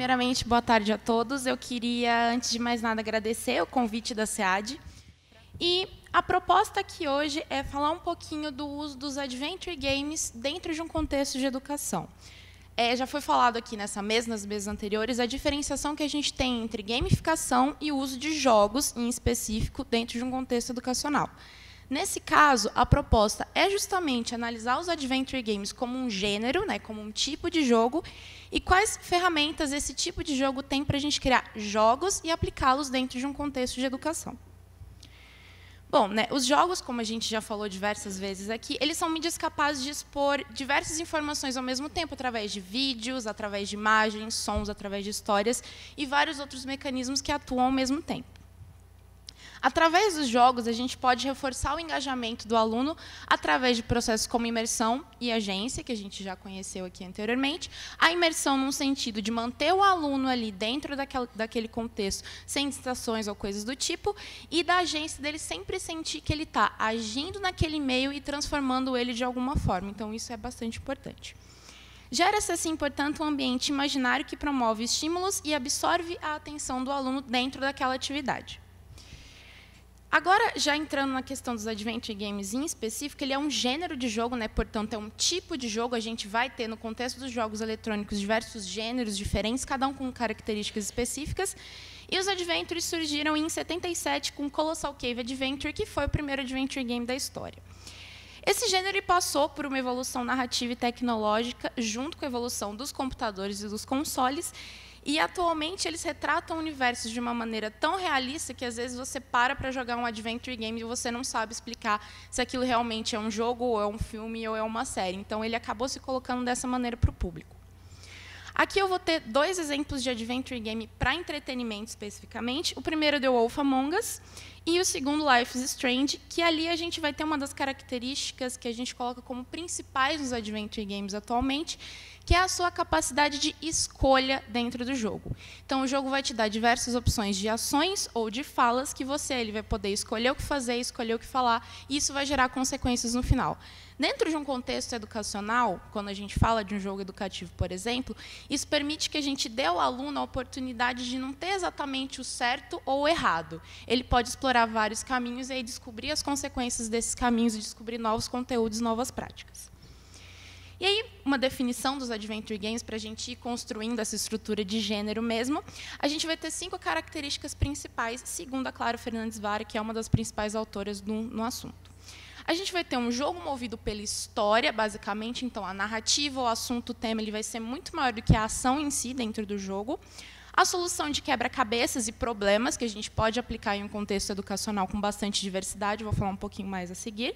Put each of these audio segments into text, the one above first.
primeiramente, boa tarde a todos. Eu queria, antes de mais nada, agradecer o convite da SEAD. E a proposta aqui hoje é falar um pouquinho do uso dos Adventure Games dentro de um contexto de educação. Já foi falado aqui nessa mesa, nas mesas anteriores, a diferenciação que a gente tem entre gamificação e o uso de jogos, em específico, dentro de um contexto educacional. Nesse caso, a proposta é justamente analisar os Adventure Games como um gênero, né, como um tipo de jogo, e quais ferramentas esse tipo de jogo tem para a gente criar jogos e aplicá-los dentro de um contexto de educação. Bom, né, os jogos, como a gente já falou diversas vezes aqui, eles são mídias capazes de expor diversas informações ao mesmo tempo, através de vídeos, através de imagens, sons, através de histórias e vários outros mecanismos que atuam ao mesmo tempo. Através dos jogos, a gente pode reforçar o engajamento do aluno através de processos como imersão e agência, que a gente já conheceu aqui anteriormente. A imersão num sentido de manter o aluno ali dentro daquele contexto, sem distrações ou coisas do tipo, e da agência dele sempre sentir que ele está agindo naquele meio e transformando ele de alguma forma. Então, isso é bastante importante. Gera-se, assim, portanto, um ambiente imaginário que promove estímulos e absorve a atenção do aluno dentro daquela atividade. Agora, já entrando na questão dos Adventure Games em específico, ele é um gênero de jogo, né? Portanto, é um tipo de jogo. A gente vai ter, no contexto dos jogos eletrônicos, diversos gêneros diferentes, cada um com características específicas. E os Adventures surgiram em 77 com Colossal Cave Adventure, que foi o primeiro Adventure Game da história. Esse gênero passou por uma evolução narrativa e tecnológica, junto com a evolução dos computadores e dos consoles, e, atualmente, eles retratam universos de uma maneira tão realista que, às vezes, você para jogar um Adventure Game e você não sabe explicar se aquilo realmente é um jogo, ou é um filme, ou é uma série. Então, ele acabou se colocando dessa maneira para o público. Aqui eu vou ter dois exemplos de Adventure Game para entretenimento, especificamente. O primeiro é The Wolf Among Us, e o segundo, Life is Strange, que ali a gente vai ter uma das características que a gente coloca como principais nos Adventure Games atualmente, que é a sua capacidade de escolha dentro do jogo. Então, o jogo vai te dar diversas opções de ações ou de falas que ele vai poder escolher o que fazer, escolher o que falar, e isso vai gerar consequências no final. Dentro de um contexto educacional, quando a gente fala de um jogo educativo, por exemplo, isso permite que a gente dê ao aluno a oportunidade de não ter exatamente o certo ou o errado. Ele pode explorar vários caminhos e aí descobrir as consequências desses caminhos e descobrir novos conteúdos, novas práticas. E aí, uma definição dos Adventure Games, para a gente ir construindo essa estrutura de gênero mesmo, a gente vai ter 5 características principais, segundo a Clara Fernandes Vara, que é uma das principais autoras no assunto. A gente vai ter um jogo movido pela história, basicamente, então a narrativa, o assunto, o tema, ele vai ser muito maior do que a ação em si dentro do jogo. A solução de quebra-cabeças e problemas, que a gente pode aplicar em um contexto educacional com bastante diversidade, vou falar um pouquinho mais a seguir.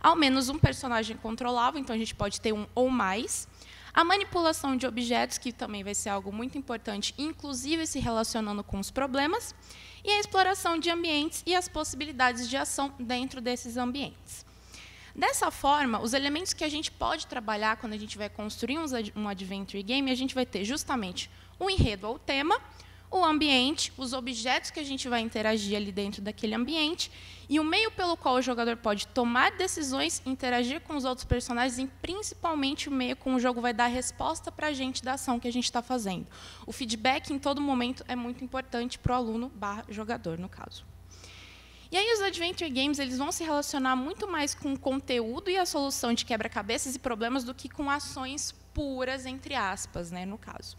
Ao menos um personagem controlável, então a gente pode ter um ou mais. A manipulação de objetos, que também vai ser algo muito importante, inclusive se relacionando com os problemas. E a exploração de ambientes e as possibilidades de ação dentro desses ambientes. Dessa forma, os elementos que a gente pode trabalhar quando a gente vai construir um Adventure Game, a gente vai ter justamente o enredo ou tema, o ambiente, os objetos que a gente vai interagir ali dentro daquele ambiente, e o meio pelo qual o jogador pode tomar decisões, interagir com os outros personagens, e principalmente o meio como o jogo vai dar resposta para a gente da ação que a gente está fazendo. O feedback, em todo momento, é muito importante para o aluno/jogador, no caso. E aí os Adventure Games eles vão se relacionar muito mais com o conteúdo e a solução de quebra-cabeças e problemas do que com ações puras, entre aspas, né, no caso.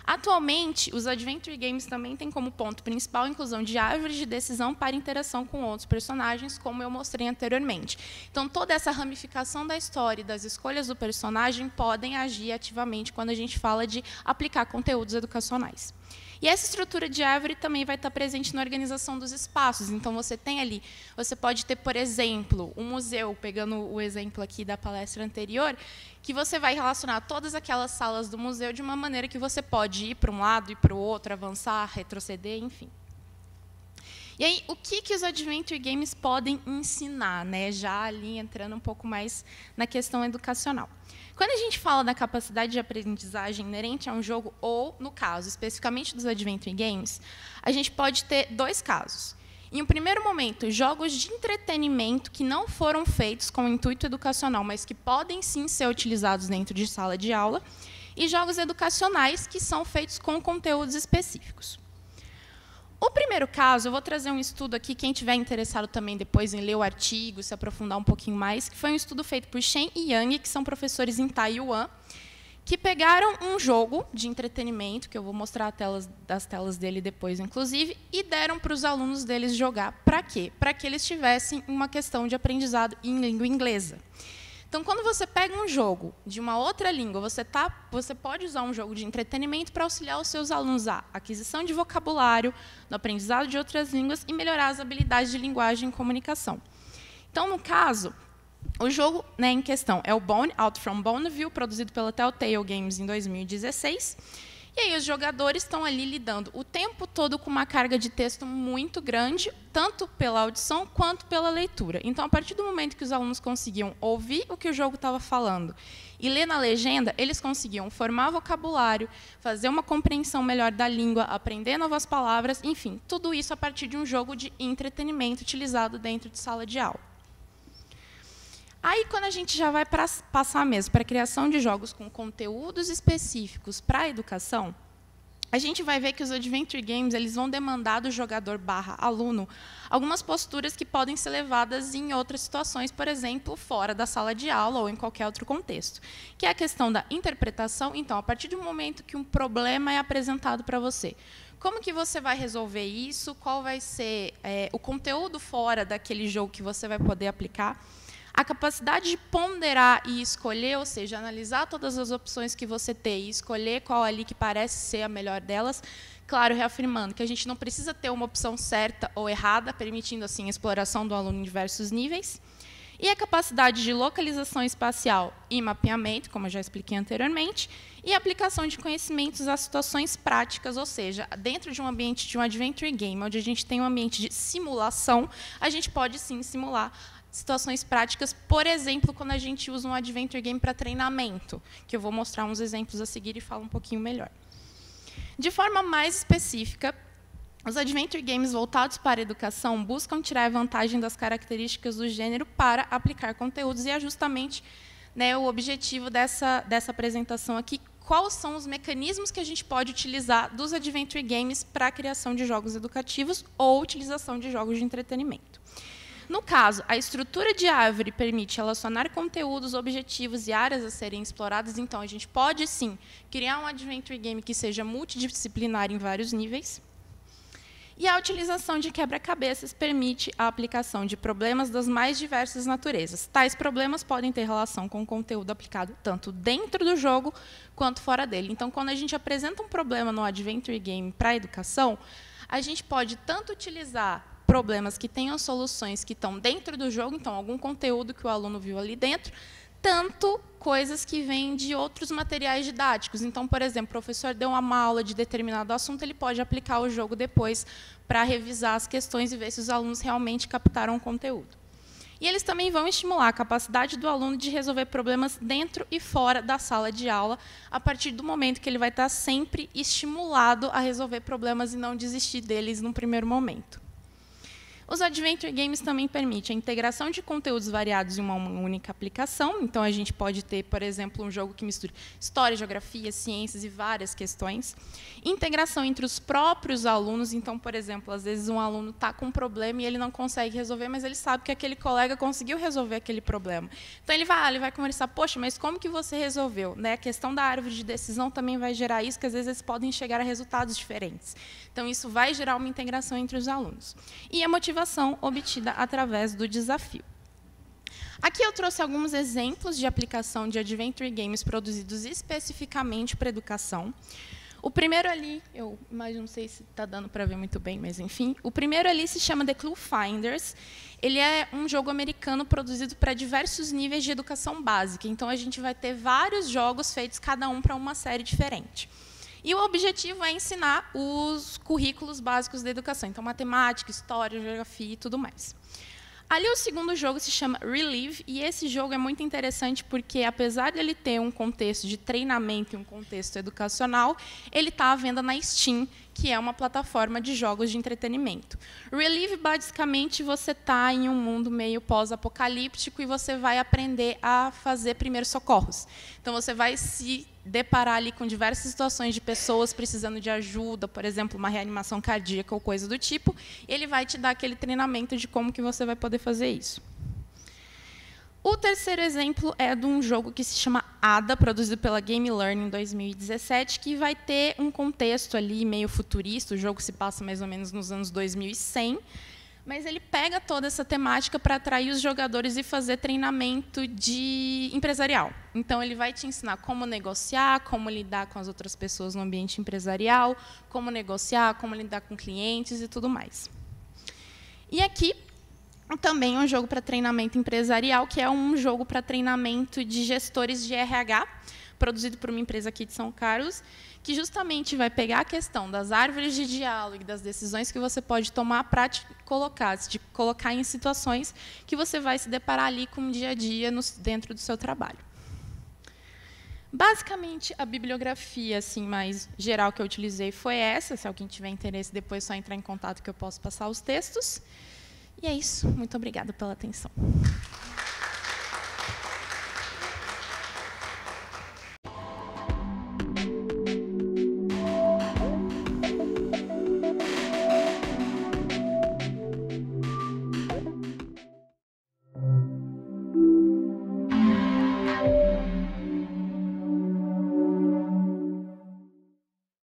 Atualmente, os Adventure Games também têm como ponto principal a inclusão de árvores de decisão para interação com outros personagens, como eu mostrei anteriormente. Então, toda essa ramificação da história e das escolhas do personagem podem agir ativamente quando a gente fala de aplicar conteúdos educacionais. E essa estrutura de árvore também vai estar presente na organização dos espaços. Então, você pode ter, por exemplo, um museu, pegando o exemplo aqui da palestra anterior, que você vai relacionar todas aquelas salas do museu de uma maneira que você pode ir para um lado e para o outro, avançar, retroceder, enfim. E aí, o que os Adventure Games podem ensinar, né? Já ali entrando um pouco mais na questão educacional. Quando a gente fala da capacidade de aprendizagem inerente a um jogo, ou, no caso, especificamente dos Adventure Games, a gente pode ter 2 casos. Em um primeiro momento, jogos de entretenimento que não foram feitos com intuito educacional, mas que podem, sim, ser utilizados dentro de sala de aula. e jogos educacionais, que são feitos com conteúdos específicos. O primeiro caso, eu vou trazer um estudo aqui, quem estiver interessado também depois em ler o artigo, se aprofundar um pouquinho mais, que foi um estudo feito por Shen e Yang, que são professores em Taiwan, que pegaram um jogo de entretenimento, que eu vou mostrar as telas dele depois, inclusive, e deram para os alunos deles jogar. Para quê? Para que eles tivessem uma questão de aprendizado em língua inglesa. Então, quando você pega um jogo de uma outra língua, você pode usar um jogo de entretenimento para auxiliar os seus alunos à aquisição de vocabulário, no aprendizado de outras línguas e melhorar as habilidades de linguagem e comunicação. Então, no caso, o jogo, né, em questão é o Bone, Out from Bonneville, produzido pela Telltale Games em 2016. E aí os jogadores estão ali lidando o tempo todo com uma carga de texto muito grande, tanto pela audição quanto pela leitura. Então, a partir do momento que os alunos conseguiam ouvir o que o jogo estava falando e ler na legenda, eles conseguiam formar vocabulário, fazer uma compreensão melhor da língua, aprender novas palavras, enfim, tudo isso a partir de um jogo de entretenimento utilizado dentro de sala de aula. Aí, quando a gente já vai passar mesmo para a criação de jogos com conteúdos específicos para a educação, a gente vai ver que os Adventure Games eles vão demandar do jogador/aluno algumas posturas que podem ser levadas em outras situações, por exemplo, fora da sala de aula ou em qualquer outro contexto, que é a questão da interpretação. Então, a partir do momento que um problema é apresentado para você, como que você vai resolver isso? Qual vai ser o conteúdo fora daquele jogo que você vai poder aplicar? A capacidade de ponderar e escolher, ou seja, analisar todas as opções que você tem e escolher qual ali que parece ser a melhor delas. Claro, reafirmando que a gente não precisa ter uma opção certa ou errada, permitindo assim a exploração do aluno em diversos níveis. E a capacidade de localização espacial e mapeamento, como eu já expliquei anteriormente, e aplicação de conhecimentos a situações práticas, ou seja, dentro de um ambiente de um adventure game, onde a gente tem um ambiente de simulação, a gente pode sim simular situações práticas, por exemplo, quando a gente usa um adventure game para treinamento, que eu vou mostrar uns exemplos a seguir e falo um pouquinho melhor. De forma mais específica, os adventure games voltados para a educação buscam tirar vantagem das características do gênero para aplicar conteúdos, e é justamente, né, o objetivo dessa apresentação aqui, quais são os mecanismos que a gente pode utilizar dos adventure games para a criação de jogos educativos ou utilização de jogos de entretenimento. No caso, a estrutura de árvore permite relacionar conteúdos, objetivos e áreas a serem exploradas. Então, a gente pode, sim, criar um adventure game que seja multidisciplinar em vários níveis. E a utilização de quebra-cabeças permite a aplicação de problemas das mais diversas naturezas. Tais problemas podem ter relação com o conteúdo aplicado tanto dentro do jogo quanto fora dele. Então, quando a gente apresenta um problema no adventure game para a educação, a gente pode tanto utilizar problemas que tenham soluções que estão dentro do jogo, então algum conteúdo que o aluno viu ali dentro, tanto coisas que vêm de outros materiais didáticos. Então, por exemplo, o professor deu uma aula de determinado assunto, ele pode aplicar o jogo depois para revisar as questões e ver se os alunos realmente captaram o conteúdo. E eles também vão estimular a capacidade do aluno de resolver problemas dentro e fora da sala de aula, a partir do momento que ele vai estar sempre estimulado a resolver problemas e não desistir deles num primeiro momento. Os adventure games também permitem a integração de conteúdos variados em uma única aplicação. Então, a gente pode ter, por exemplo, um jogo que misture história, geografia, ciências e várias questões. Integração entre os próprios alunos. Então, por exemplo, às vezes um aluno está com um problema e ele não consegue resolver, mas ele sabe que aquele colega conseguiu resolver aquele problema. Então, ele vai conversar, poxa, mas como que você resolveu? Né? A questão da árvore de decisão também vai gerar isso, que às vezes eles podem chegar a resultados diferentes. Então, isso vai gerar uma integração entre os alunos. E a motivação obtida através do desafio. Aqui eu trouxe alguns exemplos de aplicação de adventure games produzidos especificamente para educação. O primeiro ali, eu não sei se está dando para ver muito bem, mas enfim, o primeiro ali se chama The Clue Finders. Ele é um jogo americano produzido para diversos níveis de educação básica. Então, a gente vai ter vários jogos feitos, cada um para uma série diferente. E o objetivo é ensinar os currículos básicos da educação. Então, matemática, história, geografia e tudo mais. Ali, o segundo jogo se chama Relive, e esse jogo é muito interessante porque, apesar de ele ter um contexto de treinamento e um contexto educacional, ele está à venda na Steam, que é uma plataforma de jogos de entretenimento. Relive, basicamente, você está em um mundo meio pós-apocalíptico e você vai aprender a fazer primeiros socorros. Então, você vai se deparar ali com diversas situações de pessoas precisando de ajuda, por exemplo, uma reanimação cardíaca ou coisa do tipo, e ele vai te dar aquele treinamento de como que você vai poder fazer isso. O terceiro exemplo é de um jogo que se chama Ada, produzido pela Game Learning em 2017, que vai ter um contexto ali meio futurista. O jogo se passa mais ou menos nos anos 2100, mas ele pega toda essa temática para atrair os jogadores e fazer treinamento de empresarial. Então, ele vai te ensinar como negociar, como lidar com as outras pessoas no ambiente empresarial, como negociar, como lidar com clientes e tudo mais. E aqui, também um jogo para treinamento empresarial, que é um jogo para treinamento de gestores de RH, produzido por uma empresa aqui de São Carlos, que justamente vai pegar a questão das árvores de diálogo e das decisões que você pode tomar para te colocar em situações que você vai se deparar ali com o dia a dia dentro do seu trabalho. Basicamente, a bibliografia assim, mais geral que eu utilizei foi essa. Se alguém tiver interesse, depois é só entrar em contato que eu posso passar os textos. E é isso. Muito obrigada pela atenção.